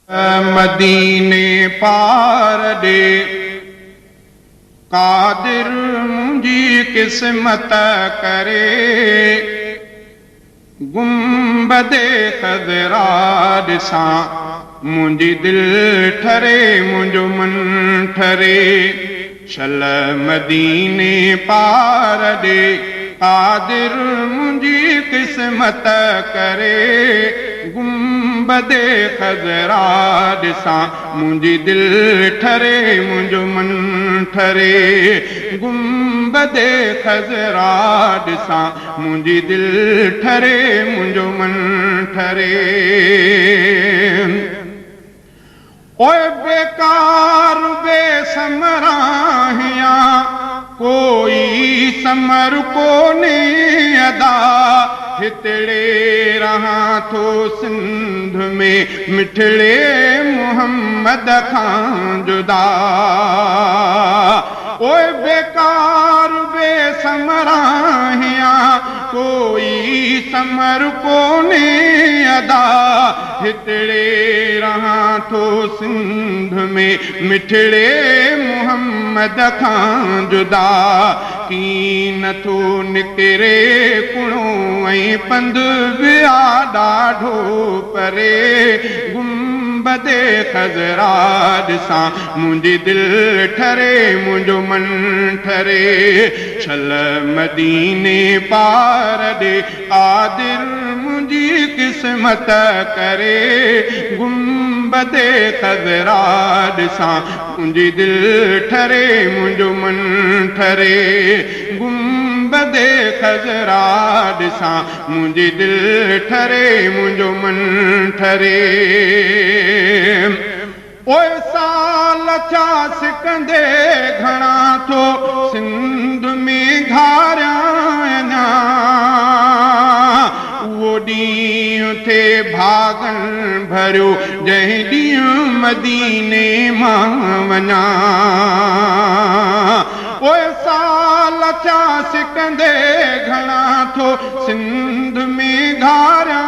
मदीने पार दे कादिर मुंहिंजी क़िस्मत करे गुंबदे ख़ज़रा ॾिसां मुंहिंजी दिलि ठरे मुंहिंजो मन ठरे शल मदीने पार दे कादिर मुंहिंजी क़िस्मत करे गुंबदे ख़ज़रा ॾिसां मुंहिंजी दिलि ठरे मुंहिंजो मन ठरे गुंबदे ख़ज़रा ॾिसां मुंहिंजी दिलि ठरे मुंहिंजो मन ठरे ओए बेकार बेसमराहिया कोई समर कोने अदा हितड़े रहा थो सिंध में मिठड़े मोहम्मद खां जुदा ओए बेकार बेसमराहिया कोई समर कोने अदा हितड़े रहा थो सिंध में मिठड़े मोहम्मद खां जुदा की नथो निकिरे कुणो ऐं पंध विया ॾाढो परे गुंबदे ख़ज़रा ॾिसां मुंहिंजी दिलि ठरे मुंहिंजो मन ठरे छल मदीने पार ॾे कादिर मुंहिंजी क़िस्मत करे गुंबदे ख़ज़रा ॾिसां मुंहिंजी दिलि ठरे मुंहिंजो मन ठरे गुंबदे ख़ज़रा ॾिसां मुंहिंजी दिलि ठरे मुंहिंजो मन ठरे ओए साल छा सिकंदे घणा थो सिंध में घारिया अञा उहो ॾींहुं थे भागन भरियो जंहिं ॾींहुं मदीने मां वञा ओए साल छा सिकंदे घणा थो सिंध में घारिया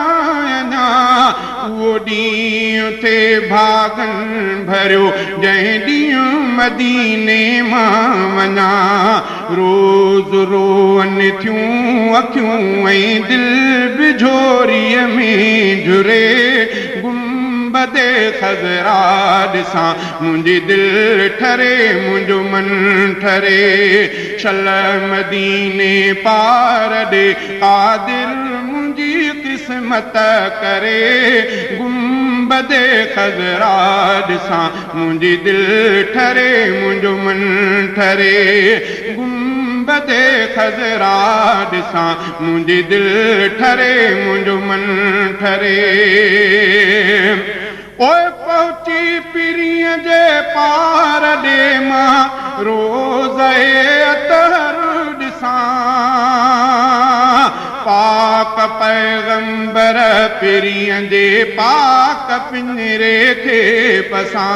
अञा उहो ॾींहुं थे भागन भरियो जंहिं ॾींहुं मदीने मां वञा रोज़ रोअन थियूं अखियूं ऐं दिलि बिझोरीअ में झुरे गुंबदे ख़ज़रा ॾिसां मुंहिंजी दिलि ठरे मुंहिंजो मन ठरे शल मदीने पार ॾे कादिर मुंहिंजी क़िस्मत करे गुंबदे ख़ज़रा ॾिसां मुंहिंजी दिलि ठरे मुंहिंजो मन ठरे गुंबदे ख़ज़रा ॾिसां मुंहिंजी दिलि ठरे मुंहिंजो मन ठरे ओए पहुची पीरीअ जे पार ॾे मां रोज़ अतहर ॾिसां पाक पैगंबर पीरीअ जे पाक पिंजरे खे पसां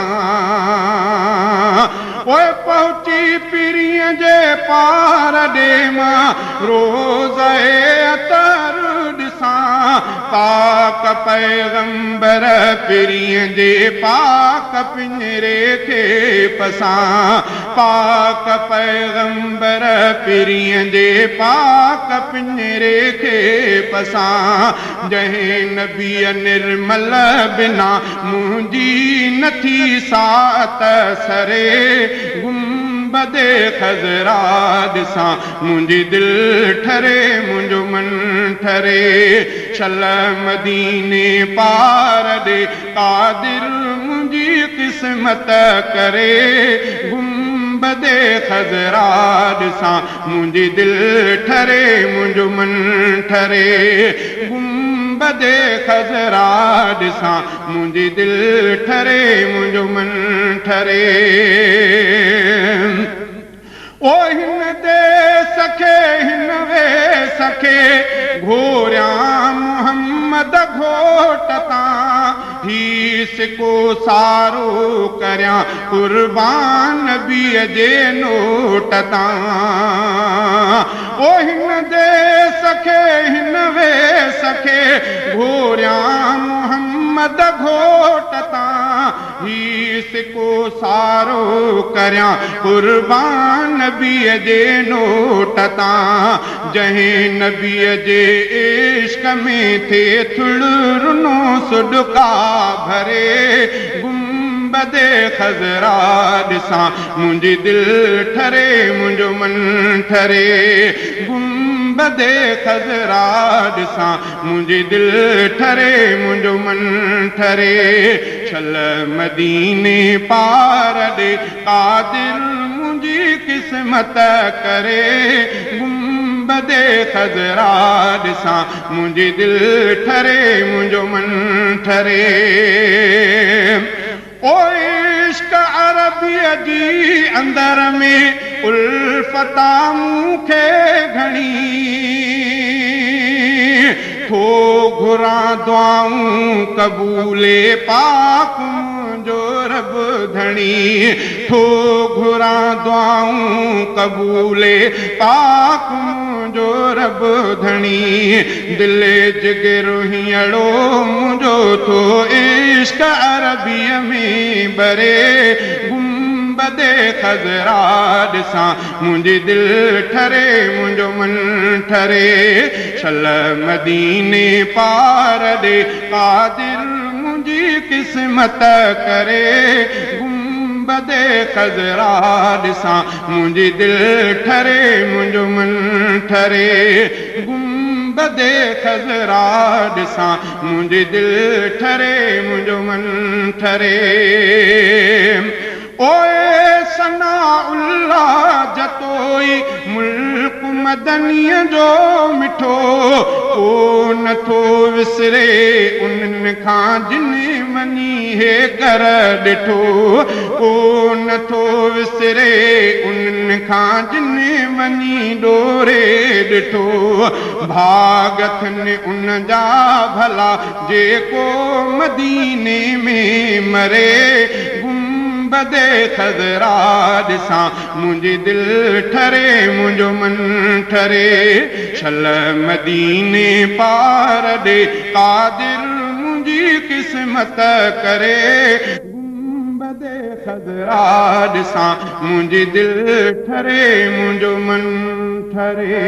ओए पहुची पीरीअ जे पार ॾे मां रोज़ अतहर ॾिसां पाक पैगंबर पीरीअ जे पाक पिंजरे खे पसां पाक पैगंबर पीरीअ जे पाक पिंजरे खे पसां जंहिं नबीअ निर्मल बिना मुंहिंजी नथी सात सरे गुंबदे ख़ज़रा ॾिसां मुंहिंजी दिलि ठरे मुंहिंजो मन ठरे शल मदीने पार ॾे कादिर मुंहिंजी क़िस्मत करे गुंबदे ख़ज़रा ॾिसां मुंहिंजी दिलि ठरे मुंहिंजो मन ठरे गुंबदे ख़ज़रा ॾिसां मुंहिंजी दिलि ठरे मुंहिंजो मन ठरे ओ हिन दे सखे हिन वे सखे घोरियां मोहम्मद घोट तां ही सिको सारो करियां कुर्बान नबीअ जे नोट तां ओ हिन दे सखे हिन वे सखे घोरियां मोहम्मद घोट तां हीस को सारो करियां कुर्बान नबीअ जे नोट तां जंहिं नबीअ जे इश्क में थे थुड़नो सुडका भरे गुंबदे खज़रा ॾिसां मुंहिंजी दिलि ठरे मुंहिंजो मन ठरे गुंबदे खज़रा ॾिसां मुंहिंजी दिलि ठरे मुंहिंजो मन ठरे छल मदीने पार ॾे कादिर मुंहिंजी क़िस्मत करे गुंबदे खज़रा ॾिसां मुंहिंजी दिलि ठरे मुंहिंजो मन ठरे ओ इश्क अरबीअ जी अंदर में उल्फता मूंखे घणी थो घुरां दुआऊं कबूले पाक मुंहिंजो रब धणी थो घुरां दुआऊं कबूले पाक मुंहिंजो रब धणी दिले जिगरो हीअड़ो मुंहिंजो थो इश्क अरबीअ में बरे गुंबदे खज़रा ॾिसां मुंहिंजी दिलि ठरे मुंहिंजो मन ठरे छल मदीने पार ॾे कादिर मुंहिंजी क़िस्मत करे गुंबदे खज़रा ॾिसां मुंहिंजी दिलि ठरे मुंहिंजो मन ठरे गुंबदे खज़रा ॾिसां मुंहिंजी दिलि ठरे मुंहिंजो मन ठरे ओए सना उल्लाह जतोई मुल्क मदनीअ जो मिठो को नथो विसरे उन्हनि खां जिन वञी हे कर ॾिठो को नथो विसरे उन्हनि खां जिन वञी डोरे ॾिठो भाग अथनि उन जा भला जेको मदीने में मरे गुंबदे खज़रा ॾिसां मुंहिंजी दिलि ठरे मुंहिंजो मन ठरे छल मदीने पार ॾे कादिर मुंहिंजी क़िस्मत करे गुंबदे खज़रा ॾिसां मुंहिंजी दिलि ठरे मुंहिंजो मन ठरे